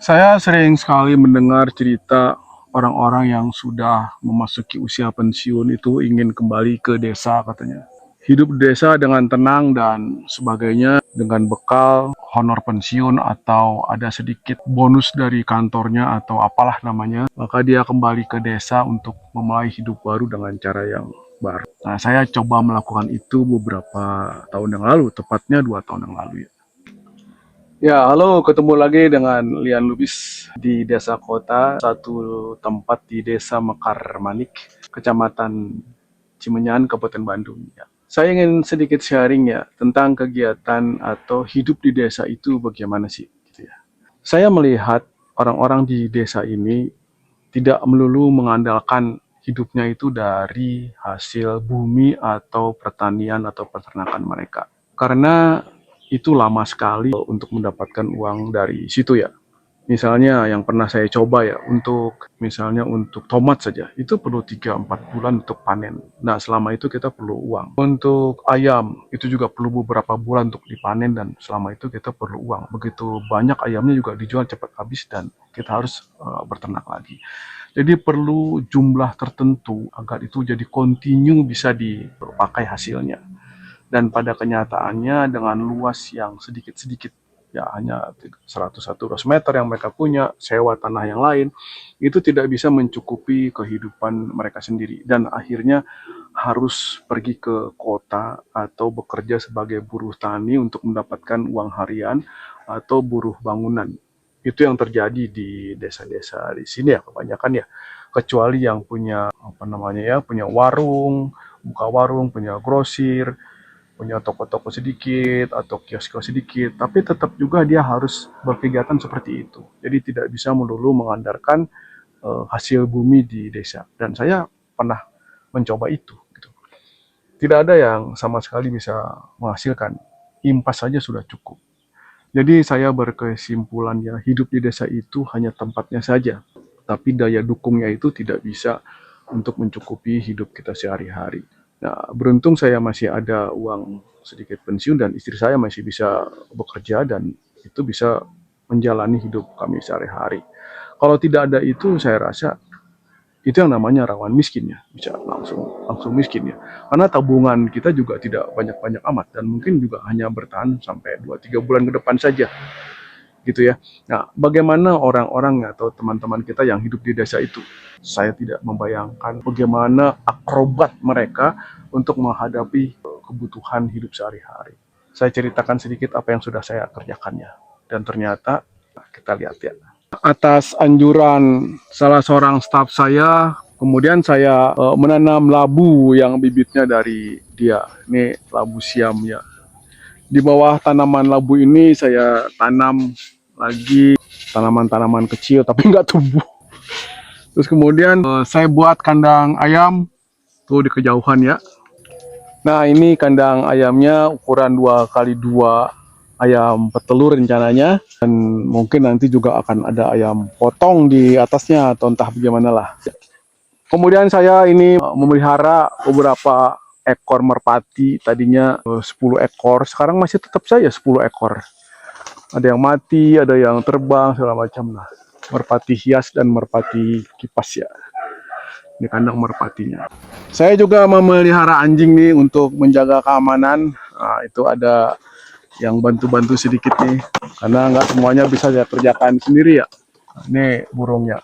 Saya sering sekali mendengar cerita orang-orang yang sudah memasuki usia pensiun itu ingin kembali ke desa katanya. Hidup di desa dengan tenang dan sebagainya dengan bekal honor pensiun atau ada sedikit bonus dari kantornya atau apalah namanya. Maka dia kembali ke desa untuk memulai hidup baru dengan cara yang baru. Nah, saya coba melakukan itu beberapa tahun yang lalu, tepatnya 2 tahun yang lalu ya. Ya, halo, ketemu lagi dengan Lian Lubis di Desa Kota, satu tempat di Desa Mekar Manik, Kecamatan Cimenyan, Kabupaten Bandung. Ya. Saya ingin sedikit sharing ya tentang kegiatan atau hidup di desa itu bagaimana sih, gitu ya. Saya melihat orang-orang di desa ini tidak melulu mengandalkan hidupnya itu dari hasil bumi atau pertanian atau peternakan mereka. Karena itu lama sekali untuk mendapatkan uang dari situ ya. Misalnya yang pernah saya coba ya, untuk tomat saja, itu perlu 3-4 bulan untuk panen. Nah, selama itu kita perlu uang. Untuk ayam, itu juga perlu beberapa bulan untuk dipanen dan selama itu kita perlu uang. Begitu banyak ayamnya juga dijual cepat habis dan kita harus berternak lagi. Jadi perlu jumlah tertentu agar itu jadi kontinu bisa dipakai hasilnya. Dan pada kenyataannya dengan luas yang sedikit-sedikit, ya hanya 101 meter yang mereka punya, sewa tanah yang lain, itu tidak bisa mencukupi kehidupan mereka sendiri. Dan akhirnya harus pergi ke kota atau bekerja sebagai buruh tani untuk mendapatkan uang harian atau buruh bangunan. Itu yang terjadi di desa-desa di sini ya kebanyakan ya. Kecuali yang punya punya warung, buka warung, punya grosir, punya toko-toko sedikit atau kios-kios sedikit, tapi tetap juga dia harus berkegiatan seperti itu. Jadi tidak bisa melulu mengandalkan hasil bumi di desa. Dan saya pernah mencoba itu. Gitu. Tidak ada yang sama sekali bisa menghasilkan. Impas saja sudah cukup. Jadi saya berkesimpulan ya hidup di desa itu hanya tempatnya saja, tapi daya dukungnya itu tidak bisa untuk mencukupi hidup kita sehari-hari. Nah, beruntung saya masih ada uang sedikit pensiun dan istri saya masih bisa bekerja dan itu bisa menjalani hidup kami sehari-hari. Kalau tidak ada itu, saya rasa itu yang namanya rawan miskin ya, bisa langsung langsung miskin ya. Karena tabungan kita juga tidak banyak-banyak amat dan mungkin juga hanya bertahan sampai 2-3 bulan ke depan saja gitu ya. Nah, bagaimana orang-orang atau teman-teman kita yang hidup di desa itu? Saya tidak membayangkan bagaimana akrobat mereka untuk menghadapi kebutuhan hidup sehari-hari. Saya ceritakan sedikit apa yang sudah saya kerjakannya. Dan ternyata kita lihat ya. Atas anjuran salah seorang staf saya, kemudian saya menanam labu yang bibitnya dari dia. Ini labu siam ya. Di bawah tanaman labu ini saya tanam lagi tanaman-tanaman kecil tapi nggak tumbuh. Terus kemudian saya buat kandang ayam tuh di kejauhan ya. Nah, ini kandang ayamnya ukuran 2x2 ayam petelur rencananya, dan mungkin nanti juga akan ada ayam potong di atasnya atau entah bagaimana lah. Kemudian saya ini memelihara beberapa ekor merpati, tadinya 10 ekor, sekarang masih tetap saja 10 ekor. Ada yang mati, ada yang terbang, segala macam lah. Merpati hias dan merpati kipas ya. Ini kandang merpatinya. Saya juga memelihara anjing nih untuk menjaga keamanan. Nah, itu ada yang bantu-bantu sedikit nih, karena nggak semuanya bisa saya kerjakan sendiri ya. Ini burungnya.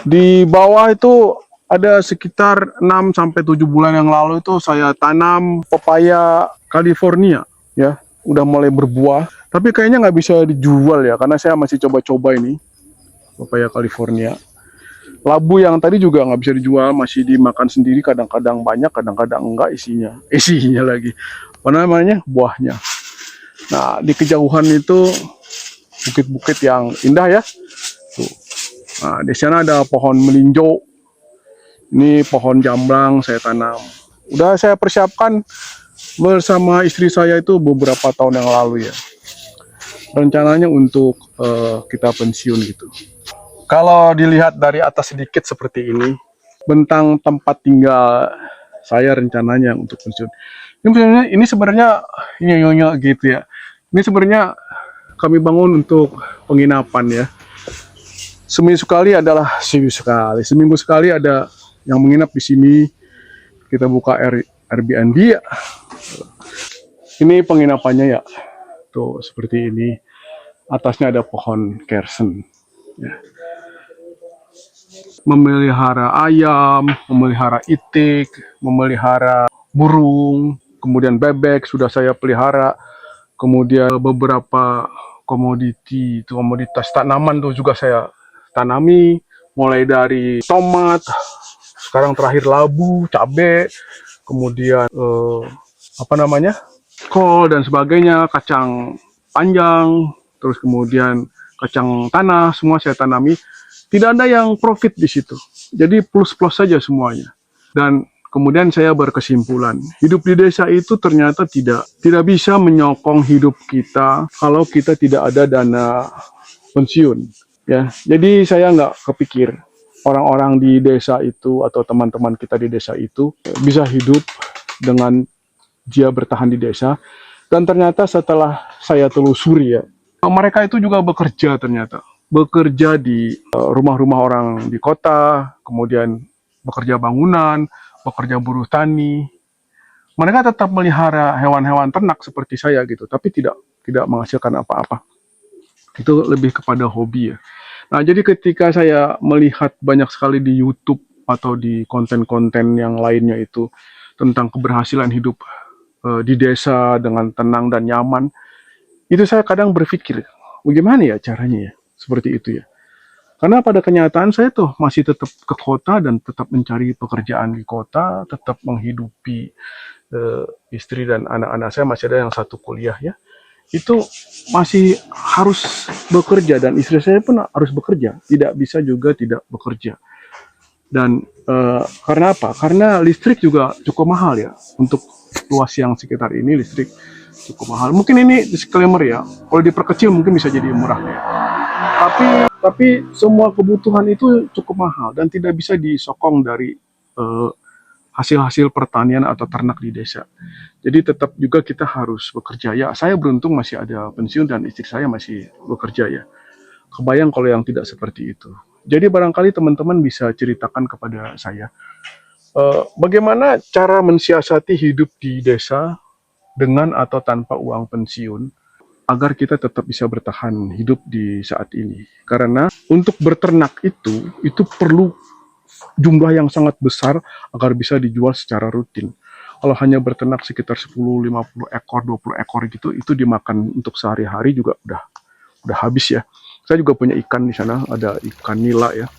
Di bawah itu ada sekitar 6-7 bulan yang lalu itu saya tanam pepaya California ya, udah mulai berbuah. Tapi kayaknya nggak bisa dijual ya, karena saya masih coba-coba ini pepaya California. Labu yang tadi juga nggak bisa dijual, masih dimakan sendiri, kadang-kadang banyak, kadang-kadang enggak isinya. Isinya lagi. Apa namanya? Buahnya. Nah, di kejauhan itu bukit-bukit yang indah ya. Tuh. Nah, di sana ada pohon melinjo. Ini pohon jamblang saya tanam. Udah saya persiapkan bersama istri saya itu beberapa tahun yang lalu ya. Rencananya untuk kita pensiun gitu. Kalau dilihat dari atas sedikit seperti ini, bentang tempat tinggal saya rencananya untuk pensiun. Ini sebenarnya nyonya gitu ya. Ini sebenarnya kami bangun untuk penginapan ya. Seminggu sekali ada yang menginap di sini. Kita buka Airbnb ya. Ini penginapannya ya. Tuh seperti ini. Atasnya ada pohon kersen. Ya. Memelihara ayam, memelihara itik, memelihara burung, kemudian bebek sudah saya pelihara. Kemudian beberapa komoditas tanaman tuh juga saya tanami, mulai dari tomat, sekarang terakhir labu, cabai, kemudian kol dan sebagainya, kacang panjang, terus kemudian kacang tanah, semua saya tanami. Tidak ada yang profit di situ. Jadi plus-plus saja semuanya. Dan kemudian saya berkesimpulan, hidup di desa itu ternyata tidak bisa menyokong hidup kita kalau kita tidak ada dana pensiun. Ya, jadi saya nggak kepikir orang-orang di desa itu atau teman-teman kita di desa itu bisa hidup dengan dia bertahan di desa. Dan ternyata setelah saya telusuri ya, mereka itu juga bekerja ternyata. Bekerja di rumah-rumah orang di kota, kemudian bekerja bangunan, bekerja buruh tani. Mereka tetap melihara hewan-hewan ternak seperti saya gitu, tapi tidak menghasilkan apa-apa. Itu lebih kepada hobi ya. Nah, jadi ketika saya melihat banyak sekali di YouTube atau di konten-konten yang lainnya itu tentang keberhasilan hidup di desa dengan tenang dan nyaman, itu saya kadang berpikir, bagaimana ya caranya ya, seperti itu ya. Karena pada kenyataan saya tuh masih tetap ke kota dan tetap mencari pekerjaan di kota, tetap menghidupi istri dan anak-anak saya, masih ada yang satu kuliah ya. Itu masih harus bekerja dan istri saya pun harus bekerja, tidak bisa juga tidak bekerja. Dan karena apa? Karena listrik juga cukup mahal ya, untuk luas yang sekitar ini listrik cukup mahal. Mungkin ini disclaimer ya, kalau diperkecil mungkin bisa jadi murah ya. Tapi semua kebutuhan itu cukup mahal dan tidak bisa disokong dari hasil-hasil pertanian atau ternak di desa. Jadi tetap juga kita harus bekerja. Ya, saya beruntung masih ada pensiun dan istri saya masih bekerja ya. Kebayang kalau yang tidak seperti itu. Jadi barangkali teman-teman bisa ceritakan kepada saya, bagaimana cara mensiasati hidup di desa dengan atau tanpa uang pensiun, agar kita tetap bisa bertahan hidup di saat ini. Karena untuk berternak itu perlu jumlah yang sangat besar agar bisa dijual secara rutin. Kalau hanya berternak sekitar 10, 50 ekor, 20 ekor gitu, itu dimakan untuk sehari-hari juga udah habis ya. Saya juga punya ikan di sana, ada ikan nila ya.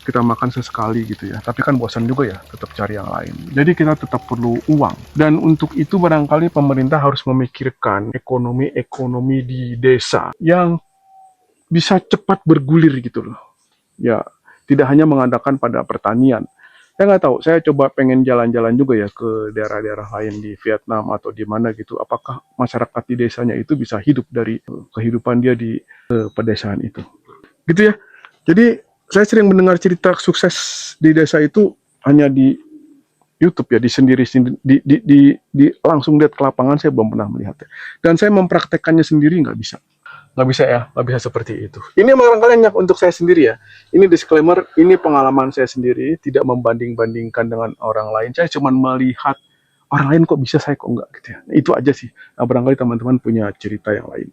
Kita makan sesekali gitu ya. Tapi kan bosan juga ya, tetap cari yang lain. Jadi kita tetap perlu uang. Dan untuk itu barangkali pemerintah harus memikirkan ekonomi di desa yang bisa cepat bergulir gitu loh. Ya, tidak hanya mengandalkan pada pertanian. Saya nggak tahu, saya coba pengen jalan-jalan juga ya ke daerah-daerah lain di Vietnam atau di mana gitu. Apakah masyarakat di desanya itu bisa hidup dari kehidupan dia di pedesaan itu. Gitu ya. Jadi saya sering mendengar cerita sukses di desa itu hanya di YouTube ya, di langsung lihat ke lapangan saya belum pernah melihatnya. Dan saya mempraktekannya sendiri nggak bisa. Nggak bisa ya, nggak bisa seperti itu. Ini barangkali hanya untuk saya sendiri ya. Ini disclaimer, ini pengalaman saya sendiri, tidak membanding-bandingkan dengan orang lain. Saya cuma melihat orang lain kok bisa, saya kok enggak gitu ya. Itu aja sih. Nah, barangkali teman-teman punya cerita yang lain.